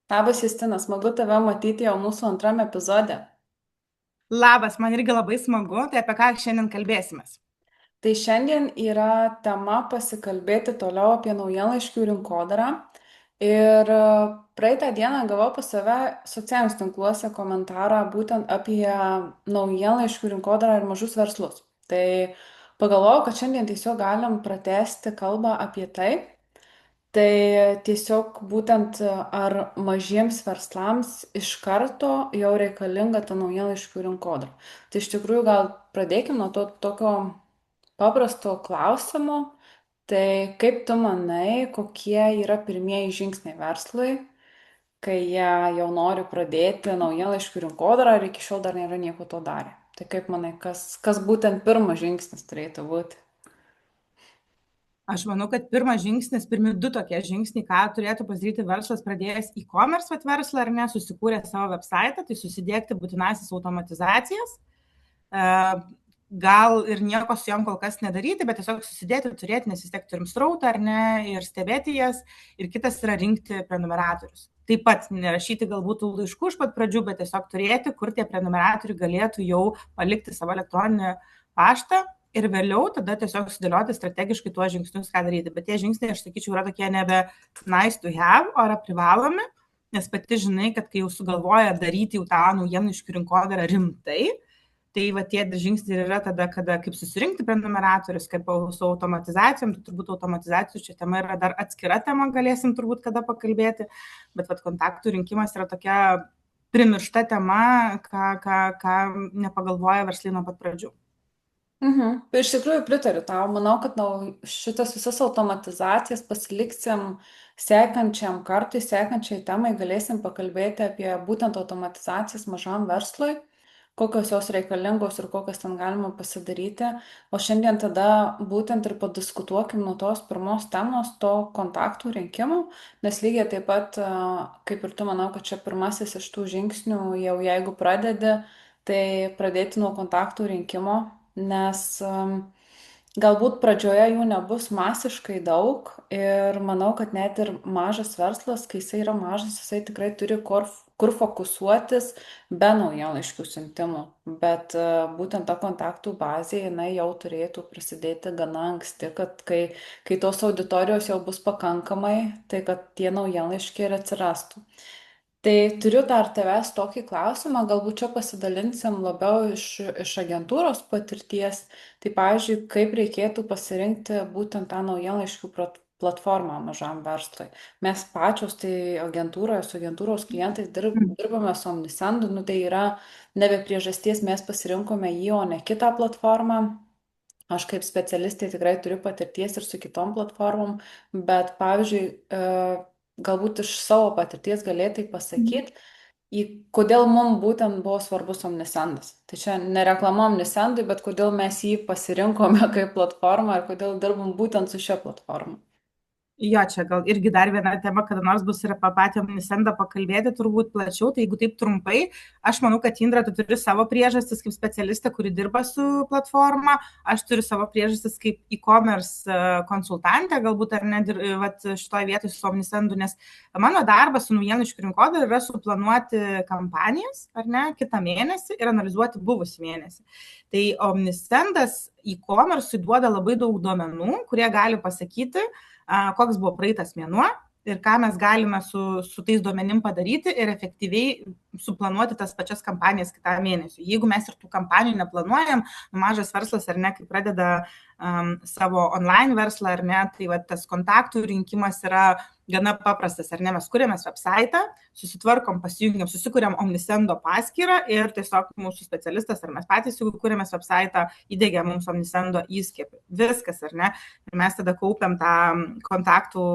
Labas, Justina, smagu tave matyti jau mūsų antrame epizode. Labas, man irgi labai smagu, tai apie ką šiandien kalbėsimės. Tai šiandien yra tema pasikalbėti toliau apie naujienlaiškių rinkodarą. Ir praeitą dieną gavau pas save socialiniuose tinkluose komentarą būtent apie naujienlaiškių rinkodarą ir mažus verslus. Tai pagalvojau, kad šiandien tiesiog galim pratesti kalbą apie tai. Tai tiesiog būtent ar mažiems verslams iš karto jau reikalinga ta naujienlaiškių rinkodara. Tai iš tikrųjų gal pradėkime nuo to tokio paprasto klausimo. Tai kaip tu manai, kokie yra pirmieji žingsniai verslui, kai jie jau nori pradėti naujienlaiškių rinkodarą ir iki šiol dar nėra nieko to darę? Tai kaip manai, kas būtent pirmas žingsnis turėtų būti? Aš manau, kad pirmas žingsnis, pirmi du tokie žingsniai, ką turėtų pasidaryti verslas pradėjęs e-commerce verslą ar ne, susikūrė savo website, tai susidėkti būtinasis automatizacijas. Gal ir nieko su jom kol kas nedaryti, bet tiesiog susidėti, turėti, nes vis tiek turim srautą ar ne, ir stebėti jas. Ir kitas yra rinkti prenumeratorius. Taip pat nerašyti galbūt laiškų iš pat pradžių, bet tiesiog turėti, kur tie prenumeratoriai galėtų jau palikti savo elektroninį paštą. Ir vėliau tada tiesiog sudėlioti strategiškai tuos žingsnius, ką daryti. Bet tie žingsniai, aš sakyčiau, yra tokie nebe nice to have, o yra privalomi, nes pati žinai, kad kai jau sugalvoja daryti jau tą naujienlaiškių rinkodarą rimtai, tai va tie žingsniai yra tada, kada kaip susirinkti prenumeratorius, kaip su automatizacijom, tai turbūt automatizacijų čia tema yra dar atskira tema, galėsim turbūt kada pakalbėti, bet va kontaktų rinkimas yra tokia primiršta tema, ką nepagalvoja verslai nuo pat pradžių. Iš tikrųjų pritariu tau. Manau, kad šitas visas automatizacijas pasiliksim sekančiam kartui, sekančiai temai galėsim pakalbėti apie būtent automatizacijas mažam verslui, kokios jos reikalingos ir kokias ten galima pasidaryti. O šiandien tada būtent ir padiskutuokim nuo tos pirmos temos, to kontaktų rinkimų, nes lygiai taip pat, kaip ir tu, manau, kad čia pirmasis iš tų žingsnių, jau jeigu pradedi, tai pradėti nuo kontaktų rinkimo, nes galbūt pradžioje jų nebus masiškai daug ir manau, kad net ir mažas verslas, kai jisai yra mažas, jisai tikrai turi kur fokusuotis be naujienlaiškių siuntimų. Bet būtent ta kontaktų bazė, jinai jau turėtų prasidėti gana anksti, kad kai tos auditorijos jau bus pakankamai, tai kad tie naujienlaiškiai ir atsirastų. Tai turiu dar tavęs tokį klausimą, galbūt čia pasidalinsim labiau iš agentūros patirties. Tai, pavyzdžiui, kaip reikėtų pasirinkti būtent tą naujienlaiškių platformą mažam verslui. Mes pačios, tai agentūroje, su agentūros klientais dirbame su Omnisendu, nu tai yra nebe priežasties, mes pasirinkome jį, o ne kitą platformą. Aš kaip specialistė tikrai turiu patirties ir su kitom platformom, bet pavyzdžiui, galbūt iš savo patirties galėtai pasakyti, kodėl mums būtent buvo svarbus Omnisendas. Tai čia ne reklama Omnisendui, bet kodėl mes jį pasirinkome kaip platformą ir kodėl dirbam būtent su šia platforma. Jo, čia gal irgi dar viena tema, kada nors bus ir apie patį Omnisendą pakalbėti, turbūt plačiau, tai jeigu taip trumpai, aš manau, kad Indra, tu turi savo priežastis kaip specialistė, kuri dirba su platforma, aš turiu savo priežastis kaip e-commerce konsultantė, galbūt ar ne šitoje vietoje su Omnisendu, nes mano darbas su naujienlaiškių rinkodara yra suplanuoti kampanijas, ar ne, kitą mėnesį ir analizuoti buvusį mėnesį. Tai Omnisendas e-commerce duoda labai daug duomenų, kurie gali pasakyti, koks buvo praeitas mėnuo ir ką mes galime su tais duomenim padaryti ir efektyviai suplanuoti tas pačias kampanijas kitą mėnesį. Jeigu mes ir tų kampanijų neplanuojam, mažas verslas ar ne, kai pradeda savo online verslą ar ne, tai va, tas kontaktų rinkimas yra gana paprastas, ar ne, mes kuriamės website, susitvarkom, pasijungiam, susikuriam Omnisendo paskyrą ir tiesiog mūsų specialistas ar mes patys, jeigu kuriamės website, įdėgia mums Omnisendo įskiepį. Viskas, ar ne? Ir mes tada kaupiam tą kontaktų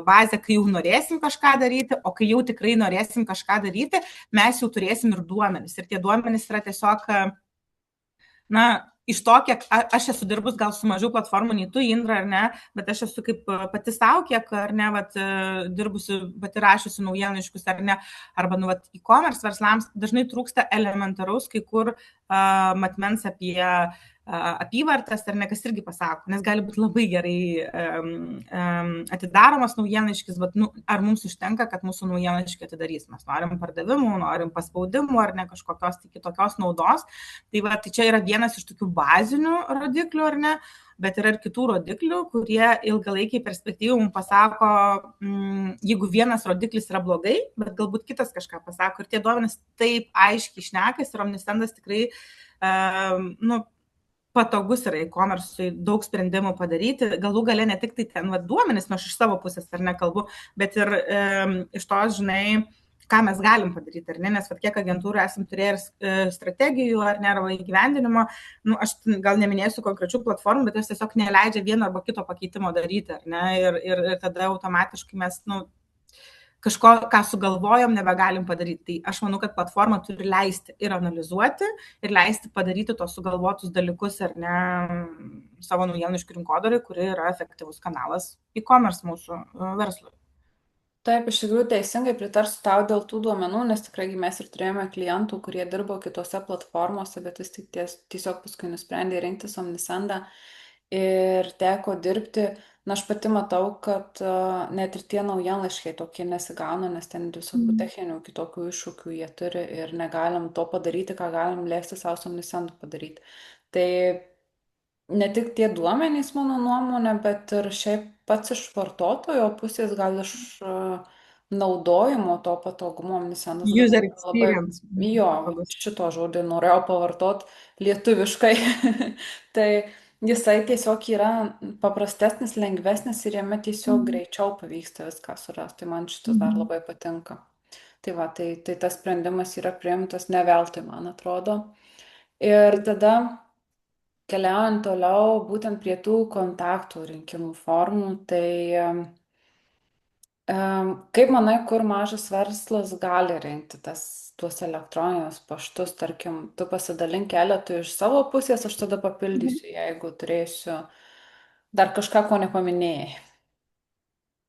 bazę, kai jau norėsim kažką daryti, o kai jau tikrai norėsim kažką daryti, mes jau turėsim ir duomenis. Ir tie duomenis yra tiesiog, na, iš to, kiek aš esu dirbus gal su mažiau platformų nei tu, Indra, ar ne, bet aš esu kaip pati savo, kiek, ar ne, dirbusi, pati rašiusi naujienlaiškus, ar ne, arba, nu, e-commerce verslams dažnai trūksta elementaraus kai kur matmens apie apyvartas, ar ne, kas irgi pasako, nes gali būti labai gerai atidaromas naujienlaiškis, bet ar mums užtenka, kad mūsų naujienlaiškį atidarys. Mes norim pardavimų, norim paspaudimų ar ne kažkokios tai kitokios naudos. Tai čia yra vienas iš tokių bazinių rodiklių, ar ne, bet yra ir kitų rodiklių, kurie ilgalaikiai perspektyvų mums pasako, jeigu vienas rodiklis yra blogai, bet galbūt kitas kažką pasako. Ir tie duomenys taip aiškiai šnekas ir Omnisendas tikrai patogus yra e-commerce'ui daug sprendimų padaryti. Galų gale ne tik tai ten duomenys, aš iš savo pusės ar nekalbu, bet ir iš tos, žinai, ką mes galim padaryti, ar ne, nes kiek agentūrų esam turėję ir strategijų, ar ne, arba įgyvendinimo, aš gal neminėsiu konkrečių platformų, bet jos tiesiog neleidžia vieno arba kito pakeitimo daryti, ar ne, ir tada automatiškai mes, kažko, ką sugalvojom, nebegalim padaryti. Tai aš manau, kad platforma turi leisti ir analizuoti, ir leisti padaryti tos sugalvotus dalykus, ar ne, savo naujienlaiškių rinkodarai, kuri yra efektyvus kanalas e-commerce mūsų verslui. Taip, iš tikrųjų teisingai pritarsiu tau dėl tų duomenų, nes tikrai mes ir turėjome klientų, kurie dirbo kitose platformose, bet vis tik tiesiog paskui nusprendė rinktis Omnisendą ir teko dirbti. Aš pati matau, kad net ir tie naujienlaiškiai tokie nesigauna, nes ten visokių techninių kitokių iššūkių jie turi ir negalim to padaryti, ką galim leisti savo su Omnisendu padaryti. Tai ne tik tie duomenys, mano nuomonė, bet ir šiaip pats iš vartotojo pusės, gal iš naudojimo to patogumo Omnisendas User labai, experience. jo, šito žodį norėjau pavartot lietuviškai. Tai jisai tiesiog yra paprastesnis, lengvesnis ir jame tiesiog greičiau pavyksta viską surasti. Tai man šitas dar labai patinka. Tai tas sprendimas yra priimtas ne veltui, man atrodo. Ir tada keliaujant toliau būtent prie tų kontaktų rinkimų formų, tai kaip manai, kur mažas verslas gali rinkti tuos elektroninius paštus, tarkim, tu pasidalink keletų iš savo pusės, aš tada papildysiu, jeigu turėsiu dar kažką, ko nepaminėjai.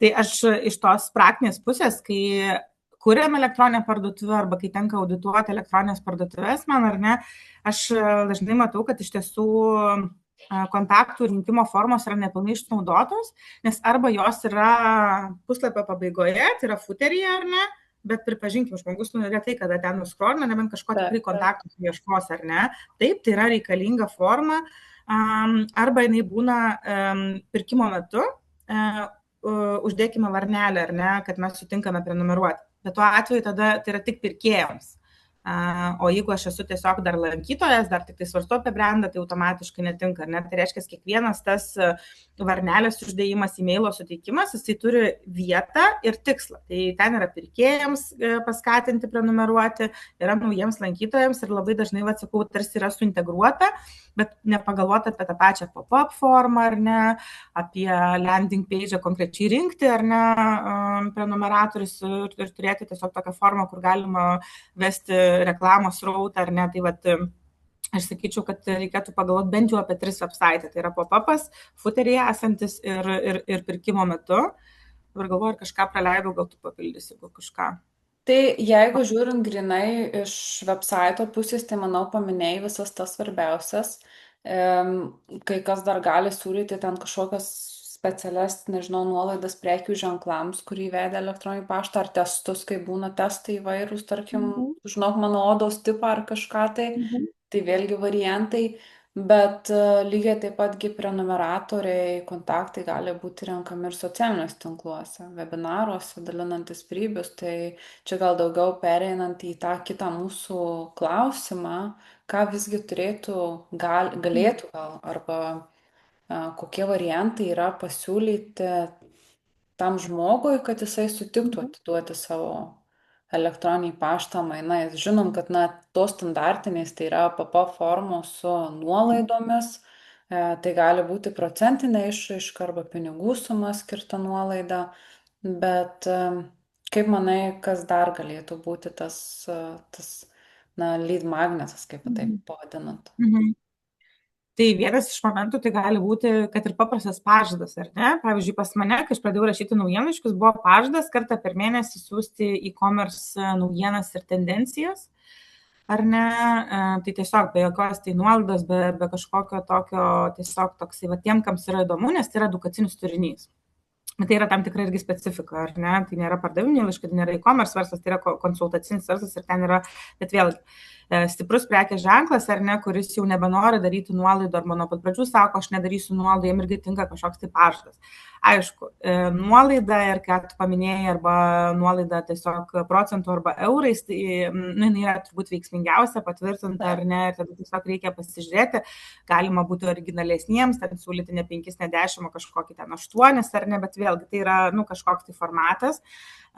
Tai aš iš tos praktinės pusės, kai kuriam elektroninę parduotuvę arba kai tenka audituoti elektroninės parduotuvės, man ar ne, aš dažnai matau, kad iš tiesų kontaktų rinkimo formos yra nepilnai išnaudotos, nes arba jos yra puslapio pabaigoje, tai yra footeryje ar ne, bet pripažinkime, žmogus retai, kada ten nuskrolina, nebent kažko tikrai kontaktų ieškos ar ne. Taip, tai yra reikalinga forma, arba jinai būna pirkimo metu, uždėkime varnelę ar ne, kad mes sutinkame prenumeruoti. Bet tuo atveju tada tai yra tik pirkėjams. O jeigu aš esu tiesiog dar lankytojas, dar tik tai svarstu apie brandą, tai automatiškai netinka. Ne? Tai reiškia, kiekvienas tas varnelės uždėjimas, e-mailo suteikimas, jisai turi vietą ir tikslą. Tai ten yra pirkėjams paskatinti prenumeruoti, yra naujiems lankytojams ir labai dažnai, atsakau, tarsi yra suintegruota, bet nepagalvoti apie tą pačią pop-up formą, ar ne, apie landing page konkrečiai rinkti, ar ne, prenumeratorius ir turėti tiesiog tokią formą, kur galima vesti reklamos rautą, ar ne, tai aš sakyčiau, kad reikėtų pagalvoti bent jau apie 3 website, tai yra pop-upas, footeryje esantis ir pirkimo metu. Ir galvoju, ar kažką praleidau, gal tu papildysi, gal kažką. Tai jeigu žiūrint grinai iš website pusės, tai manau paminėjai visas tas svarbiausias. Kai kas dar gali siūlyti ten kažkokias specialias, nežinau, nuolaidas prekių ženklams, kurį vedė elektroninį paštą, ar testus, kai būna testai įvairūs, tarkim, žinok, mano odos tipą ar kažką tai vėlgi variantai, bet lygiai taip patgi prenumeratoriai, kontaktai gali būti renkami ir socialiniuose tinkluose, webinaruose, dalinantis priebius, tai čia gal daugiau pereinant į tą kitą mūsų klausimą, ką visgi galėtų arba kokie variantai yra pasiūlyti tam žmogui, kad jisai sutiktų atiduoti savo elektroninį paštą mainais. Žinom, kad tos standartinės tai yra pop-up formos su nuolaidomis, tai gali būti procentinė išraiška arba pinigų suma skirta nuolaida, bet kaip manai, kas dar galėtų būti tas lead magnetas, kaip taip pavadinant? Tai vienas iš momentų tai gali būti, kad ir paprastas pažadas, ar ne? Pavyzdžiui, pas mane, kai aš pradėjau rašyti naujienlaiškius, buvo pažadas kartą per mėnesį siūsti e-commerce naujienas ir tendencijas. ar ne, tai tiesiog be jokios tai nuolaidos, be kažkokio tokio, tiesiog toksai, va tiem, kams yra įdomu, nes tai yra edukacinis turinys. Bet tai yra tam tikra irgi specifika, ar ne? Tai nėra pardaviminiai laiškai, tai nėra e-commerce verslas, tai yra konsultacinis verslas ir ten yra, bet vėlgi, stiprus prekės ženklas, ar ne, kuris jau nebenori daryti nuolaidų, arba nuo pat pradžių sako, aš nedarysiu nuolaidų, jiem irgi tinka kažkoks tai pažadas. Aišku, nuolaida ir ką tu paminėjai, arba nuolaida tiesiog procentų arba eurais, tai jinai yra turbūt veiksmingiausia, patvirtinta, ar ne, ir tada tiesiog reikia pasižiūrėti, galima būti originalesniems, ten siūlyti ne 5, ne 10, o kažkokį ten 8, ar ne, bet vėlgi tai yra, kažkoks tai formatas.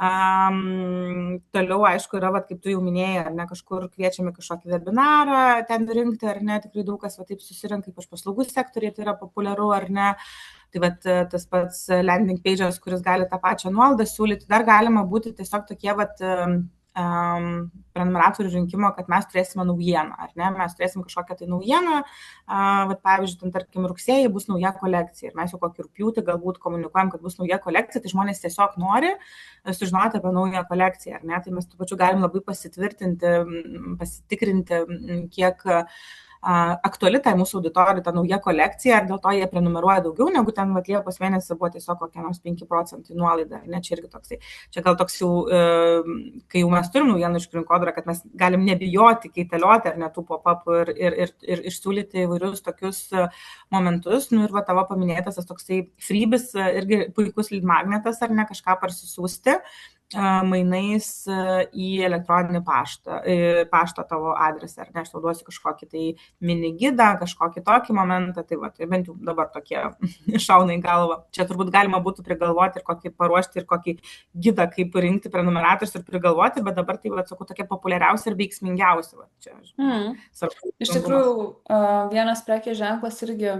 Toliau, aišku, yra, kaip tu jau minėjai, ar ne, kažkur kviečiami kažkokį webinarą ten rinkti, ar ne, tikrai daug kas taip susirenka, ypač paslaugų sektoriai, tai yra populiaru, ar ne. Tai tas pats landing page'as, kuris gali tą pačią nuolaidą siūlyti, dar galima būti tiesiog tokie prenumeratorių rinkimo, kad mes turėsime naujieną, ar ne, mes turėsime kažkokią tai naujieną, pavyzdžiui, tarkim, rugsėjai bus nauja kolekcija ir mes jau kokį rugpjūtį galbūt komunikuojam, kad bus nauja kolekcija, tai žmonės tiesiog nori sužinoti apie naują kolekciją, ar ne, tai mes tuo pačiu galim labai pasitikrinti, kiek aktuali tai mūsų auditorijai ta nauja kolekcija, ir dėl to jie prenumeruoja daugiau, negu ten Liepos mėnesį buvo tiesiog kokie nors 5% nuolaida, ne, čia irgi toksai. Čia gal toks jau, kai jau mes turim naujieną iš rinkodarą, kad mes galim nebijoti, kaitalioti ar ne tų pop-upų ir išsiūlyti įvairius tokius momentus, ir tavo paminėtas tas toksai freebis, irgi puikus lead magnetas, ar ne, kažką parsisiųsti mainais į elektroninį paštą tavo adresą, ar ne, aš tau duosiu kažkokį tai mini gidą, kažkokį tokį momentą, tai bent jau dabar tokie šauna į galvą. Čia turbūt galima būtų prigalvoti ir kokį paruošti, ir kokį gidą, kaip rinkti prenumeratorius ir prigalvoti, bet dabar tai, sakau, tokie populiariausi ir veiksmingiausi. Iš tikrųjų, vienas prekės ženklas irgi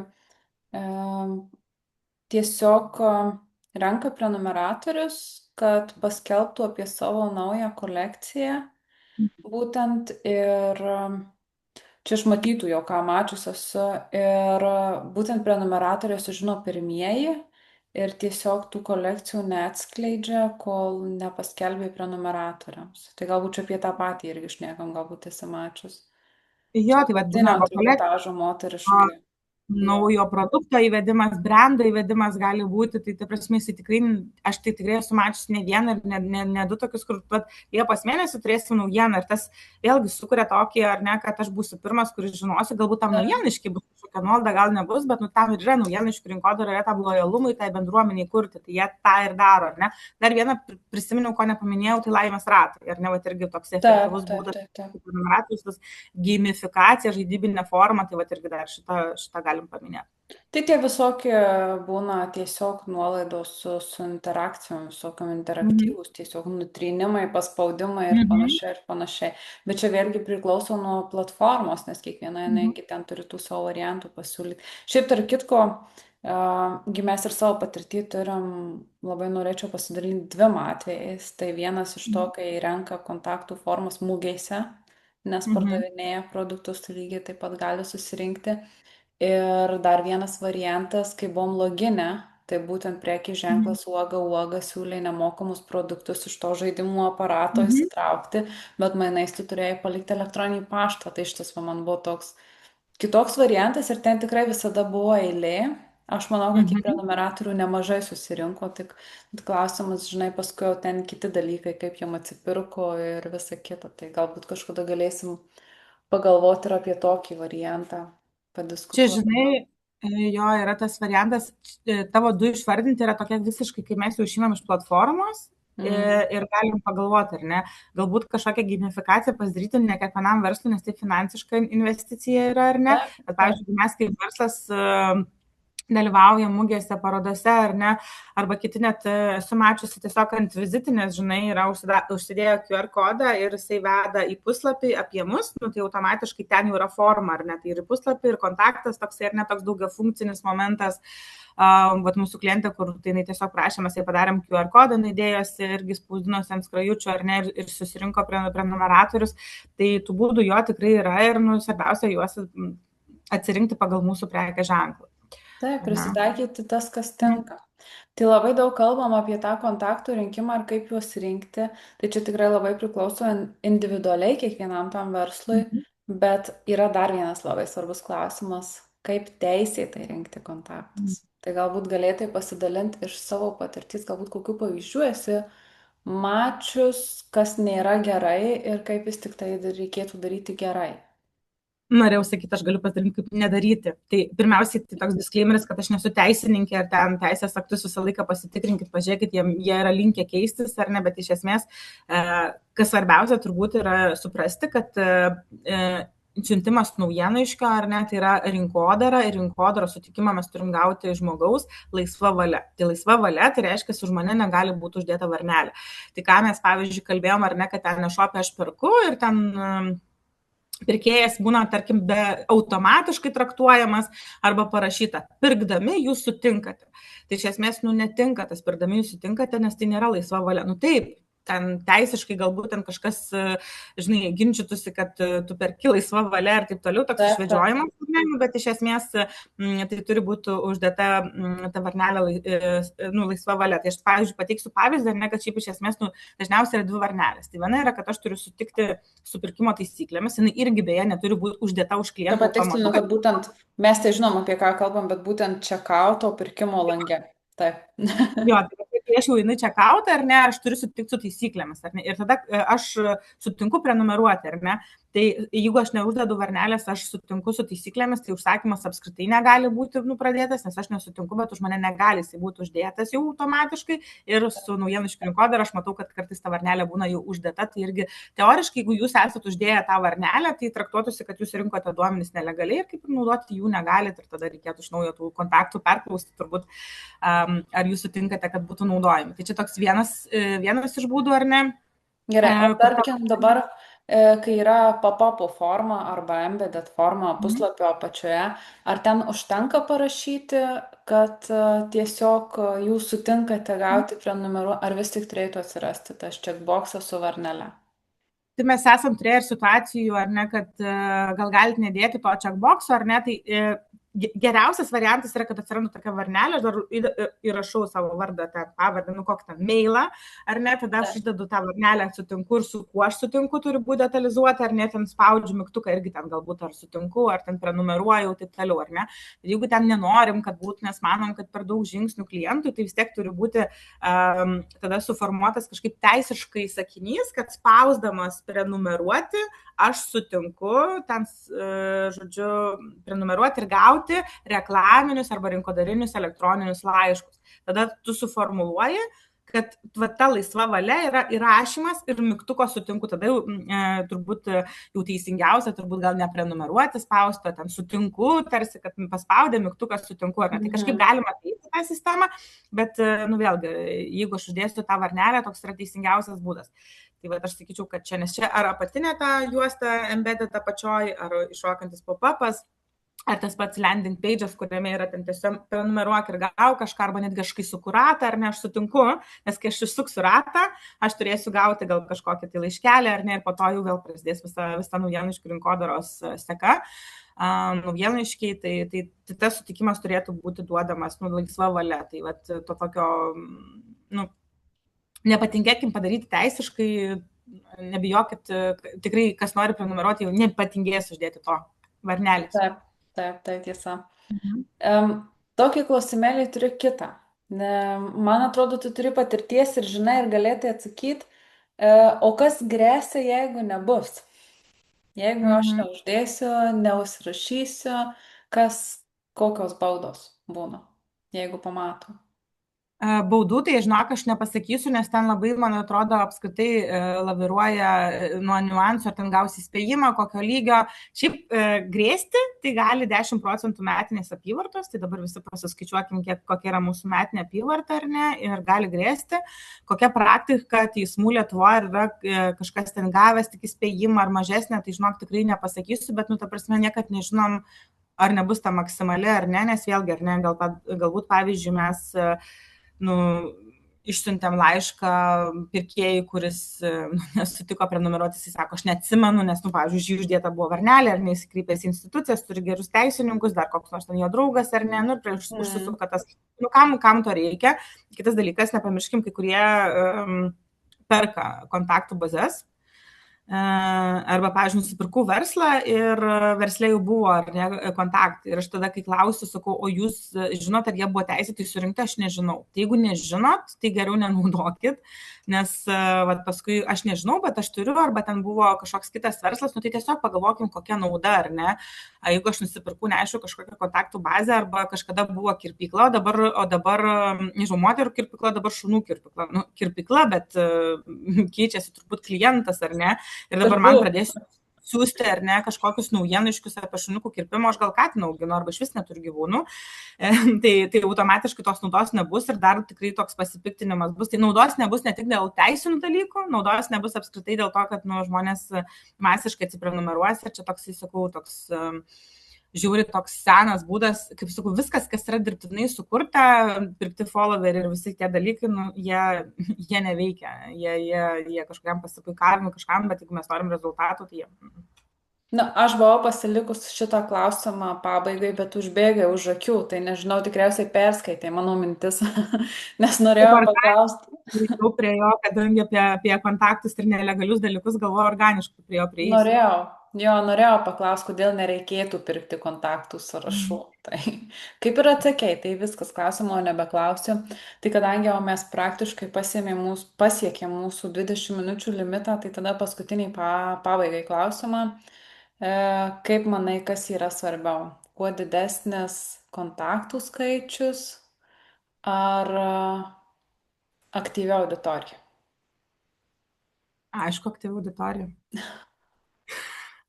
tiesiog renka prenumeratorius, kad paskelbtų apie savo naują kolekciją, būtent, ir čia aš matytų jo, ką mačius esu, ir būtent prenumeratoriai sužino pirmieji ir tiesiog tų kolekcijų neatskleidžia, kol nepaskelbė prenumeratoriams. Tai galbūt čia apie tą patį irgi šnekam, galbūt esi mačius. Jo, tai Vidinio trikotažo moteriškai. Naujo produkto įvedimas, brendo įvedimas gali būti, tai ta prasme, aš tikrai esu mačius ne vieną ir ne du tokius, kur Liepos mėnesį turėsim naujieną, ir tas vėlgi sukuria tokį, ar ne, kad aš būsiu pirmas, kuris žinosiu, galbūt tam naujieniškai bus kažkokia nuolaida, gal nebus, bet tam ir yra naujieniškai rinkodara, yra tam lojalumui, tai bendruomeniai kurti, tai jie tą ir daro, ar ne. Dar vieną prisiminiau, ko nepaminėjau, tai laimės ratai, ar ne, irgi toks efektyvus būdas, tas gamifikacija, žaidybinė forma, tai irgi dar šitą galim paminėti. Tai tie visokie būna tiesiog nuolaidos su interakcijom, visokiam interaktyvus, tiesiog nutrynimai, paspaudimai ir panašiai. Bet čia vėlgi priklauso nuo platformos, nes kiekviena ten turi tų savo variantų pasiūlyti. Šiaip tarp kitko, mes ir savo patirtį turim, labai norėčiau pasidalinti 2 atvejais. Tai vienas iš to, kai renka kontaktų formas mugėse, nes pardavinėja produktus, tai lygiai taip pat gali susirinkti. Ir dar vienas variantas, kai buvom logine, tai būtent prekės ženklas uoga siūlė nemokamus produktus iš to žaidimų aparato įsitraukti, bet mainais tu turėjai palikti elektroninį paštą. Tai iš tiesų man buvo toks kitoks variantas ir ten tikrai visada buvo eilė. Aš manau, kad į prenumeratorių nemažai susirinko, tik klausimas, žinai, paskui jau ten kiti dalykai, kaip jam atsipirko ir visa kita. Tai galbūt kažkada galėsim pagalvoti ir apie tokį variantą. Čia, žinai, jo yra tas variantas, tavo 2 išvardinti yra tokia visiškai, kai mes jau išeinam iš platformos ir galim pagalvoti, ar ne, galbūt kažkokią gamifikaciją pasidaryti ne kiekvienam verslui, nes tai finansiška investicija yra, ar ne, bet, pavyzdžiui, mes kaip verslas dalyvauja mugėse, parodose, ar ne, arba kiti net esu mačiusi tiesiog ant vizitinės, žinai, yra užsidėjo QR kodą ir jisai veda į puslapį apie mus, tai automatiškai ten jau yra forma, ar ne, tai ir į puslapį, ir kontaktas toksai, ar ne, toks daugiafunkcinis momentas. Mūsų klientė, kur tai tiesiog prašė, mes jai padarėm QR kodą, įdėjosi irgi spausdinosi ant skrajučių, ar ne, ir susirinko prenumeratorius, tai tų būdų jo tikrai yra ir, svarbiausia juos atsirinkti pagal mūsų prekės ženklą. Taip, Na. prisitaikyti tas, kas Mhm. tinka. Tai labai daug kalbam apie tą kontaktų rinkimą ir kaip juos rinkti. Tai čia tikrai labai priklauso individualiai kiekvienam tam verslui. Mhm. Bet yra dar vienas labai svarbus klausimas, kaip teisėtai rinkti kontaktus. Tai galbūt galėtai pasidalinti iš savo patirties, galbūt kokių pavyzdžių esi mačius, kas nėra gerai ir kaip vis tik tai reikėtų daryti gerai. Norėjau sakyti, aš galiu pasidalinti, kaip nedaryti. Tai pirmiausiai, tai toks disclaimeris, kad aš nesu teisininkė ir ten teisės aktus visą laiką pasitikrinkit, pažiūrėkit, jie yra linkę keistis ar ne, bet iš esmės, kas svarbiausia turbūt yra suprasti, kad siuntimas naujienaiškio ar ne, tai yra rinkodara ir rinkodaros sutikimą mes turim gauti žmogaus laisva valia. Tai laisva valia, tai reiškia, už mane negali būti uždėta varnelė. Tai ką mes, pavyzdžiui, kalbėjom ar ne, kad ten nešopė aš perku ir ten pirkėjas būna, tarkim, automatiškai traktuojamas arba parašyta, pirkdami jūs sutinkate. Tai iš esmės, netinka tas pirkdami jūs sutinkate, nes tai nėra laisva valia. Taip, ten teisiškai galbūt ten kažkas, žinai, ginčytųsi, kad tu perki laisva valia ir taip toliau, toks išvedžiojimas, bet iš esmės tai turi būti uždėta ta varnelė laisva valia. Tai aš, pavyzdžiui, pateiksiu pavyzdį, ne, kad šiaip iš esmės dažniausiai yra dvi varnelės. Tai viena yra, kad aš turiu sutikti su pirkimo taisyklėmis, jinai irgi beje neturi būti uždėta už klientą. Patikslinu, kad būtent mes tai žinom, apie ką kalbam, bet būtent čekauto pirkimo lange. Taip. Jo, tai kai aš jau einu čekautą, ar ne, aš turiu sutikti su taisyklėmis, ar ne, ir tada aš sutinku prenumeruoti, ar ne, tai jeigu aš neuždedu varnelės, aš sutinku su taisyklėmis, tai užsakymas apskritai negali būti pradėtas, nes aš nesutinku, bet už mane negali jisai būti uždėtas jau automatiškai ir su naujienaiškių rinkodara aš matau, kad kartais ta varnelė būna jau uždėta, tai irgi teoriškai, jeigu jūs esate uždėję tą varnelę, tai traktuotųsi, kad jūs rinkote duomenis nelegaliai ir kaip ir naudoti jų negalite ir tada reikėtų iš naujo tų kontaktų perklausti turbūt, ar jūs sutinkate, kad būtų naudojami. Tai čia toks vienas iš būdų, ar ne? Gerai, o tarkim dabar, kai yra pop-up forma arba embedded forma puslapio apačioje, ar ten užtenka parašyti, kad tiesiog jūs sutinkate gauti prenumeruoti, ar vis tik turėtų atsirasti tas checkboxas su varnele? Tai mes esam turėję ir situacijų, ar ne, kad gal galite nedėti to checkboxo, ar ne, tai geriausias variantas yra, kad atsiranda tokia varnelė, aš dar įrašau savo vardą, tą pavardę, kokį ten mailą, ar ne, tada aš uždedu tą varnelę, sutinku ir su kuo aš sutinku, turi būti detalizuota, ar ne, ten spaudžiu mygtuką irgi ten galbūt ar sutinku, ar ten prenumeruoju, taip toliau, ar ne. Ir jeigu ten nenorim, kad būtų, nes manom, kad per daug žingsnių klientui, tai vis tiek turi būti tada suformuotas kažkaip teisiškai sakinys, kad spausdamas prenumeruoti, aš sutinku ten, žodžiu, prenumeruoti ir gauti reklaminius arba rinkodarinius elektroninius laiškus. Tada tu suformuluoji, kad ta laisva valia yra įrašymas ir mygtuko sutinku. Tada jau turbūt jau teisingiausia, turbūt gal neprenumeruoti spausto, ten sutinku, tarsi, kad paspaudė mygtuką sutinku. Tai kažkaip galima keisti tą sistemą, bet, vėlgi, jeigu aš uždėsiu tą varnelę, toks yra teisingiausias būdas. Tai va, aš sakyčiau, kad čia, nes čia ar apatinė ta juosta embedded apačioj, ar iššokantis pop-upas, ar tas pats landing page'as, kuriame yra ten tiesiog prenumeruok ir gau kažką, arba netgi aš kai suku ratą, ar ne, aš sutinku, nes kai aš išsuksiu ratą, aš turėsiu gauti gal kažkokį tai laiškelį, ar ne, ir po to jau vėl prasidės visa naujienaiškių rinkodaros seka. Naujienaiškiai, tai tas sutikimas turėtų būti duodamas laisva valia. Tai vat, to tokio, nepatingėkim padaryti teisiškai, nebijokit, tikrai, kas nori prenumeruoti, jau nepatingės uždėti to varnelės. Taip, tiesa. Tokį klausimėlį turiu kitą. Man atrodo, tu turi patirties ir žinai ir galėtai atsakyti, o kas grėsia, jeigu nebus? Jeigu aš neuždėsiu, neužsirašysiu, kokios baudos būna, jeigu pamato? Baudų, tai žinok, aš nepasakysiu, nes ten labai, man atrodo, apskritai laviruoja nuo niuansų, ar ten gausi įspėjimą, kokio lygio. Šiaip grėsti, tai gali 10% metinės apyvartos, tai dabar visi pasiskaičiuokim, kokia yra mūsų metinė apyvarta, ar ne, ir gali grėsti. Kokia praktika teismų Lietuvoje yra kažkas ten gavęs tik įspėjimą ar mažesnė, tai žinok, tikrai nepasakysiu, bet, ta prasme, niekad nežinom, ar nebus ta maksimali, ar ne, nes vėlgi, ar ne, galbūt, pavyzdžiui, mes išsiuntėm laišką pirkėjui, kuris nesutiko prenumeruoti, jis sako, aš neatsimenu, nes, nu, pavyzdžiui, už jį uždėta buvo varnelė, ar neįsikreipęs į institucijas, turi gerus teisininkus, dar koks nors ten jo draugas, ar ne, nu, ir užsisuka tas, nu, kam to reikia. Kitas dalykas, nepamirškim, kai kurie perka kontaktų bazės. Arba, pavyzdžiui, nusipirkau verslą ir verslė jau buvo ar ne, kontaktai. Ir aš tada, kai klausiu, sakau, o jūs žinot, ar jie buvo teisėtai surinkti, aš nežinau. Tai jeigu nežinot, tai geriau nenaudokit, nes vat, paskui aš nežinau, bet aš turiu, arba ten buvo kažkoks kitas verslas, nu tai tiesiog pagalvokim, kokia nauda, ar ne. Jeigu aš nusipirkau, neaišku, kažkokią kontaktų bazę, arba kažkada buvo kirpykla, o dabar nežinau, moterų kirpykla, dabar šunų kirpykla. Nu, kirpykla, bet keičiasi turbūt klientas, ar ne. Ir dabar man pradėsiu siūsti ar ne kažkokius naujienaiškius apie šuniukų kirpimą, aš gal katiną auginu arba iš vis neturiu gyvūnų, tai automatiškai tos naudos nebus ir dar tikrai toks pasipiktinimas bus. Tai naudos nebus ne tik dėl teisinių dalykų, naudos nebus apskritai dėl to, kad nu, žmonės masiškai atsiprenumeruos ir čia toks, sakau, toks žiūri toks senas būdas, kaip sakau, viskas, kas yra dirbtinai sukurta, pirkti followerį ir visi tie dalykai, nu, jie neveikia, jie kažkokiam pasipuikavimui kažkam, bet jeigu mes norim rezultatų, tai jie... Na, aš buvau pasilikus šitą klausimą pabaigai, bet užbėgai už akių, tai nežinau, tikriausiai perskaitai mano mintis, nes norėjau paklausti. Jau prie jo, kadangi apie kontaktus ir nelegalius dalykus galvoju organiškai prie jo prieisiu. Norėjau paklausti, kodėl nereikėtų pirkti kontaktų sąrašų. Tai kaip ir atsakei, tai viskas, klausimo nebeklausiu. Tai kadangi mes praktiškai pasiekėm mūsų 20 minučių limitą, tai tada paskutiniai pabaigai klausimą. Kaip manai, kas yra svarbiau? Kuo didesnis kontaktų skaičius ar aktyvi auditorija? Aišku, aktyvi auditorija.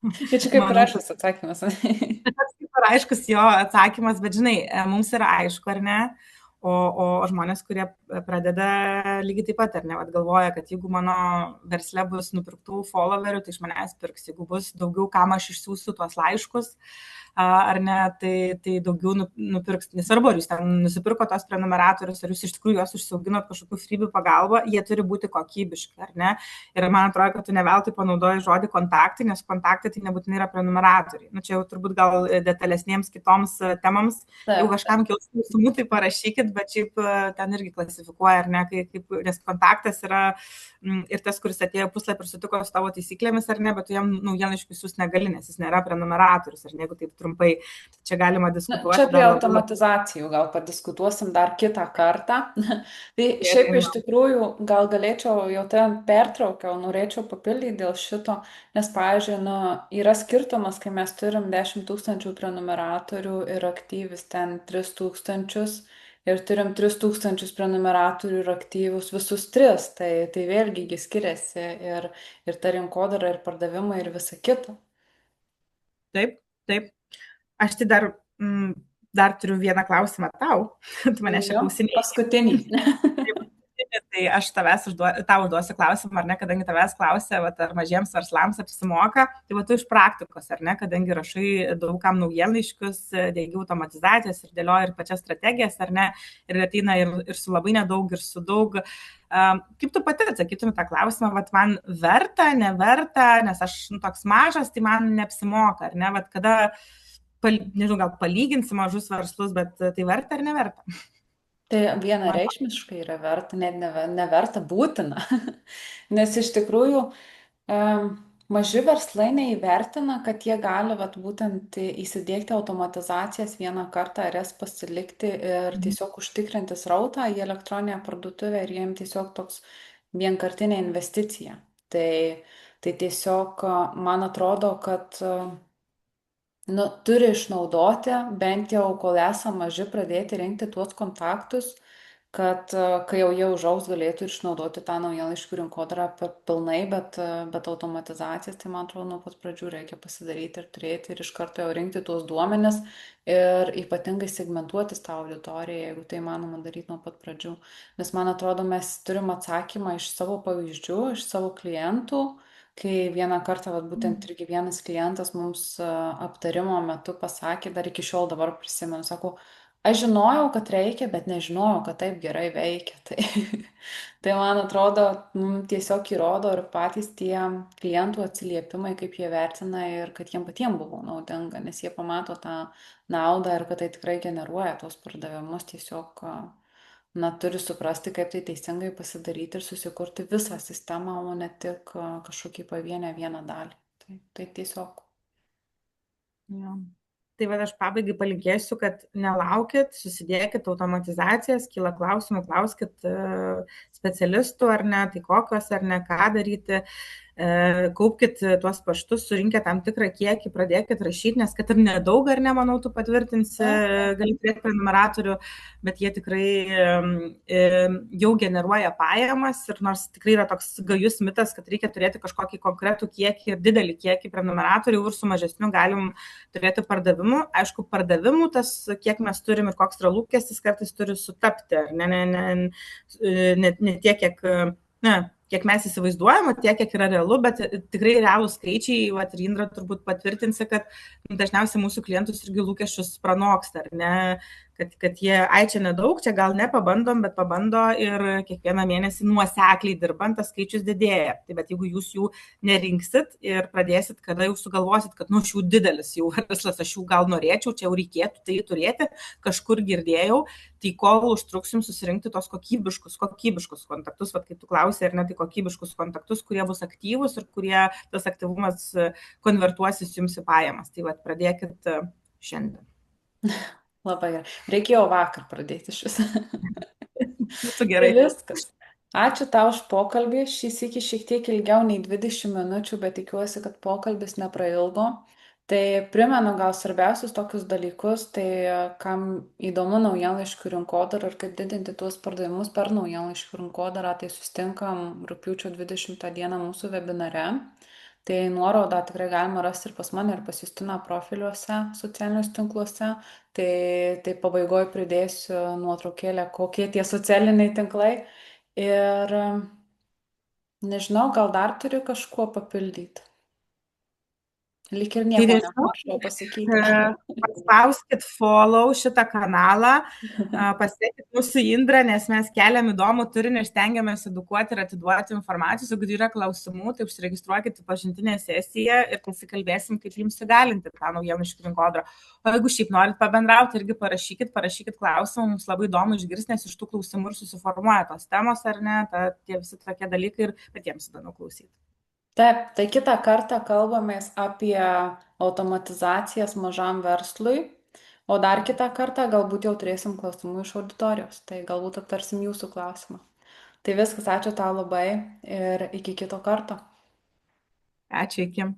Tai čia kaip ir aiškus atsakymas. Kaip ir aiškus jo atsakymas, bet žinai, mums yra aišku, ar ne? O žmonės, kurie pradeda lygiai taip pat, ar ne, galvoja, kad jeigu mano versle bus nupirktų followerių, tai iš manęs pirks, jeigu bus daugiau, kam aš išsiųsiu tuos laiškus, ar ne, tai daugiau nupirks. Nesvarbu, ar jūs ten nusipirko tos prenumeratorius, ar jūs iš tikrųjų juos užsiauginot kažkokių freebių pagalba, jie turi būti kokybiški, ar ne? Ir man atrodo, kad tu neveltui panaudoji žodį kontaktai, nes kontaktai tai nebūtinai yra prenumeratoriai. Nu, čia jau turbūt gal detalesnėms kitoms temams, jeigu kažkam kils klausimų, tai parašykit, bet šiaip ten irgi klasifikuoja, ar ne, nes kontaktas yra ir tas, kuris atėjo puslapį ir sutiko su tavo taisyklėmis, ar ne, bet tu jam naujienaiškius jūs negali, nes jis nėra prenumeratorius, ar ne, jeigu taip trumpai, čia galima diskutuoti. Čia apie automatizacijų gal padiskutuosim dar kitą kartą. Tai šiaip iš tikrųjų gal galėčiau, jau ten pertraukiau, norėčiau papildyti dėl šito, nes, pavyzdžiui, yra skirtumas, kai mes turim 10 000 prenumeratorių ir aktyvis ten 3 000 ir turim 3 000 prenumeratorių ir aktyvus visus 3, tai vėlgi jis skiriasi ir ta rinkodara, ir pardavimai, ir visa kita. Taip. Aš tai dar turiu vieną klausimą tau. Tu mane šią klausinį. Paskutinį. Tai aš tau užduosiu klausimą, ar ne, kadangi tavęs klausia, ar mažiems verslams apsimoka, tai tu iš praktikos, ar ne, kadangi rašai daugam naujienlaiškius, dėgi automatizacijas ir dėlioji ir pačias strategijas, ar ne, ir ateina ir su labai nedaug, ir su daug. Kaip tu pati atsakytum tą klausimą, man verta, neverta, nes aš toks mažas, tai man neapsimoka, ar ne, kada, nežinau, gal palyginsi mažus verslus, bet tai verta ar neverta? Tai vienareikšmiškai yra verta, net neverta, būtina, nes iš tikrųjų maži verslai neįvertina, kad jie gali būtent įsidėkti automatizacijas vieną kartą ar jas pasilikti ir tiesiog užtikrinti srautą į elektroninę parduotuvę ir jiems tiesiog toks vienkartinė investicija. Tai tiesiog man atrodo, kad turi išnaudoti, bent jau kol esame maži, pradėti rinkti tuos kontaktus, kad kai jau jie užaugs, galėtų išnaudoti tą naujienlaiškių rinkodarą pilnai, bet automatizacijas, tai man atrodo, nuo pat pradžių reikia pasidaryti ir turėti ir iš karto jau rinkti tuos duomenis ir ypatingai segmentuotis tą auditoriją, jeigu tai manoma daryti nuo pat pradžių. Nes man atrodo, mes turim atsakymą iš savo pavyzdžių, iš savo klientų, kai vieną kartą, būtent irgi vienas klientas mums aptarimo metu pasakė, dar iki šiol dabar prisimenu, sako, Aš žinojau, kad reikia, bet nežinojau, kad taip gerai veikia. Tai, tai man atrodo, tiesiog įrodo ir patys tie klientų atsiliepimai, kaip jie vertina ir kad jiem patiems buvo naudinga, nes jie pamato tą naudą ir kad tai tikrai generuoja tos pardavimus. Tiesiog, na, turi suprasti, kaip tai teisingai pasidaryti ir susikurti visą sistemą, o ne tik kažkokį pavienę vieną dalį. Tai tiesiog. Jo. Tai va aš pabaigai palinkėsiu, kad nelaukit, susidėkit automatizacijas, kyla klausimų, klauskit specialistų ar ne, tai kokios ar ne, ką daryti. Kaupkit tuos paštus, surinkę tam tikrą kiekį, pradėkit rašyti, nes kad ir nedaug, ar ne, manau, tu patvirtinsi, gali turėti prenumeratorių, bet jie tikrai jau generuoja pajamas ir nors tikrai yra toks gajus mitas, kad reikia turėti kažkokį konkretų kiekį ir didelį kiekį prenumeratorių ir su mažesniu galim turėti pardavimų. Aišku, pardavimų tas, kiek mes turim ir koks yra lūkestis, kartais turi sutapti, ne tiek, kiek mes įsivaizduojame, tiek, kiek yra realu, bet tikrai realūs skaičiai, ir Indra turbūt patvirtinsi, kad dažniausiai mūsų klientus irgi lūkesčius pranoksta, ar ne, kad jie, čia nedaug, čia gal nepabandom, bet pabando ir kiekvieną mėnesį nuosekliai dirbant, tas skaičius didėja. Tai bet jeigu jūs jų nerinksit ir pradėsit, kada jau sugalvosit, kad aš jų didelis jau verslas, aš jų gal norėčiau, čia jau reikėtų tai turėti, kažkur girdėjau, tai kol užtruksim susirinkti tos kokybiškus kontaktus, kaip tu klausai, ar ne, tai kokybiškus kontaktus, kurie bus aktyvus ir kurie tas aktyvumas konvertuosis jums į pajamas. Tai pradėkit šiandien. Labai gerai. Reikėjo vakar pradėti iš viso. Būtų gerai. Tai viskas. Ačiū tau už pokalbį. Šis iki šiek tiek ilgiau nei 20 minučių, bet tikiuosi, kad pokalbis neprailgo. Tai primenu gal svarbiausius tokius dalykus, tai kam įdomu naujienlaiškių rinkodara ir kaip didinti tuos pardavimus per naujienlaiškių rinkodarą, tai susitinkam rugpjūčio 20 dieną mūsų webinare. Tai nuorodą tikrai galima rasti ir pas mane, ir pas Justiną profiliuose, socialiniuose tinkluose. Tai pabaigoje pridėsiu nuotraukėlę, kokie tie socialiniai tinklai. Ir nežinau, gal dar turi kažkuo papildyti. Lyg ir nieko nepamiršau pasakyti. Paspauskit follow šitą kanalą, pasiekit mūsų Indrą, nes mes keliam įdomų turinį ir stengiamės edukuoti ir atiduoti informacijos. Jeigu yra klausimų, tai užsiregistruokit į pažintinę sesiją ir pasikalbėsim, kaip jums įgalinti tą naujienlaiškių rinkodarą. O jeigu šiaip norit pabendrauti, irgi parašykit klausimą, mums labai įdomu išgirsti, nes iš tų klausimų ir susiformuoja tos temos, ar ne, tie visi tokie dalykai ir patiems įdomu klausyti. Taip, tai kitą kartą kalbamės apie automatizacijas mažam verslui, o dar kitą kartą galbūt jau turėsim klausimų iš auditorijos, tai galbūt aptarsim jūsų klausimą. Tai viskas, ačiū tau labai ir iki kito karto. Ačiū, iki.